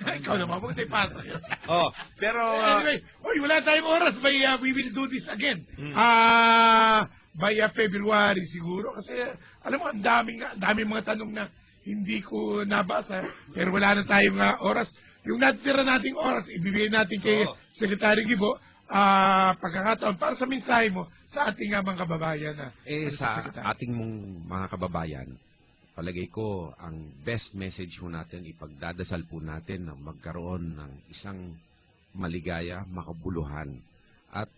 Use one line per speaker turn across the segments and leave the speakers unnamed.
Ikaw naman, huwag tayo pasa.
Oh, pero...
Anyway, wala tayong oras. We will do this again. By February siguro. Kasi, alam mo, ang daming mga tanong na hindi ko nabasa. Pero wala na tayong oras. Yung natitira nating oras, ibibigay natin kay Secretary Gibo, pagkakataon para sa mensahe mo sa ating mga kababayan.
Sa ating mga kababayan, palagay ko, ang best message po natin, ipagdadasal po natin na magkaroon ng isang maligaya, makabuluhan, at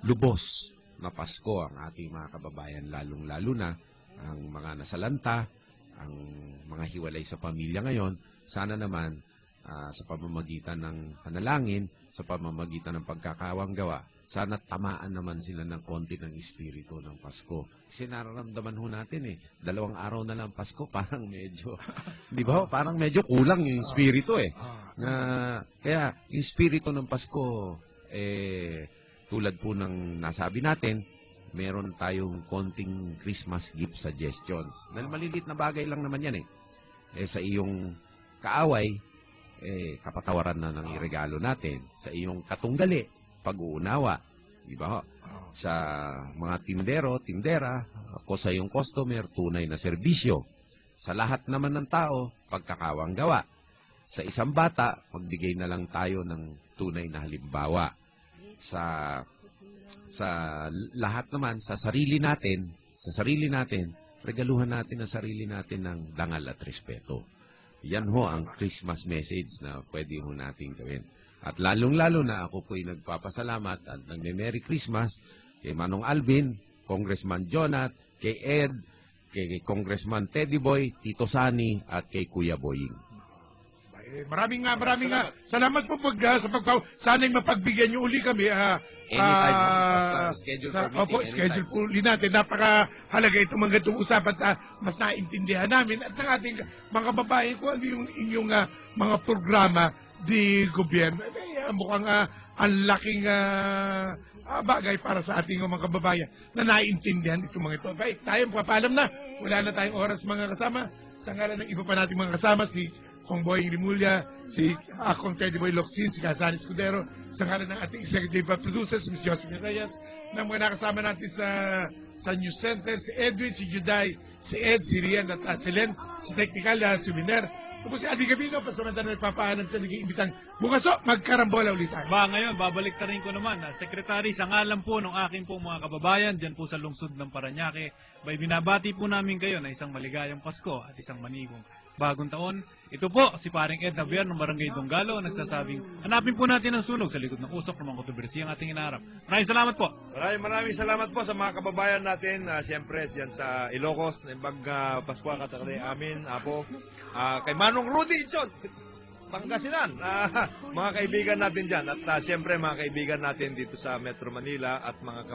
lubos na Pasko ang ating mga kababayan, lalong-lalo na ang mga nasalanta, ang mga hiwalay sa pamilya ngayon. Sana naman, sa pamamagitan ng panalangin, sa pamamagitan ng pagkakawang gawa, sana tamaan naman sila ng konti ng espiritu ng Pasko. Kasi nararamdaman ho natin 2 araw na lang Pasko, parang medyo, di ba? Parang medyo kulang yung espiritu kaya yung espiritu ng Pasko, tulad po ng nasabi natin, meron tayong konting Christmas gift suggestions. Dahil malilit na bagay lang naman yan sa iyong kaaway, kapatawaran na ng iregalo natin. Sa iyong katunggali, pag-uunawa, di ba? Sa mga tindero, tindera, ako sa iyong customer, tunay na serbisyo. Sa lahat naman ng tao, pagkakawang gawa. Sa isang bata, magbigay na lang tayo ng tunay na halimbawa. Sa lahat naman, sa sarili natin, regaluhan natin ang sarili natin ng dangal at respeto. Yan ho ang Christmas message na pwede ho natin gawin. At lalong-lalo na ako po'y nagpapasalamat at nagme-Merry Christmas kay Manong Alvin, Congressman Jonat, kay Ed, kay Congressman Teddy Boy, Tito Sani, at kay Kuya Boying.
Maraming salamat po sana'y mapagbigyan niyo uli kami.
Anytime, schedule for meeting.
Opo, schedule po ulit natin. Napakahalaga itong mga ganitong usapan at mas naintindihan namin at ng ating mga babae kung ano yung inyong mga programa di gobyerno. Mukhang ang laking bagay para sa ating mga kababayan na naiintindihan itong mga ito. Baik, tayo papaalam na. Wala na tayong oras mga kasama. Sa ngalan ng iba pa nating mga kasama, si Kong Boying Rimulya, si Kong Teddy Boy Locsin, si Casani Escudero, sa ngalan ng ating executive producers, si Josephine Reyes, ng mga nakasama natin sa News Center, si Edwin, si Juday, si Ed, si Rian, at si Len, si Technical, si Miner. Tapos si Adi Gabino, pasamantala nagpapaalam sa naging imbitang bukas magkarambola ulit tayo.
Ngayon, babalik na rin ko naman, Secretary, sa ngalan po ng aking po mga kababayan, dyan po sa lungsod ng Parañaque, binabati po namin kayo na isang maligayang Pasko at isang manigong bagong taon. Ito po, si paring Ed Javier ng Barangay Donggalo, nagsasabing, hanapin po natin ang sunog sa likod ng usok ng mga kontrobersiyang ating inaharap. Maraming salamat po.
Maraming salamat po sa mga kababayan natin, siyempre dyan sa Ilocos, na ibang Pasko katakari amin, Apo, kay Manong Rudy Inson, Pangasinan, mga kaibigan natin dyan, at siyempre mga kaibigan natin dito sa Metro Manila at mga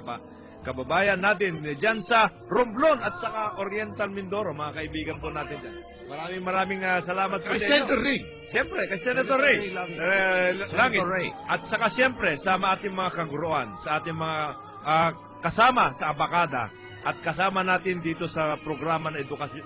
kababayan natin dyan sa Romblon at saka Oriental Mindoro, mga kaibigan po natin dyan. Maraming salamat po sa inyo. Siyempre, kay Senator Ray. Langit. At saka siyempre sa ating mga kaguruan, sa ating mga kasama sa Abacada at kasama natin dito sa programa na edukasyon.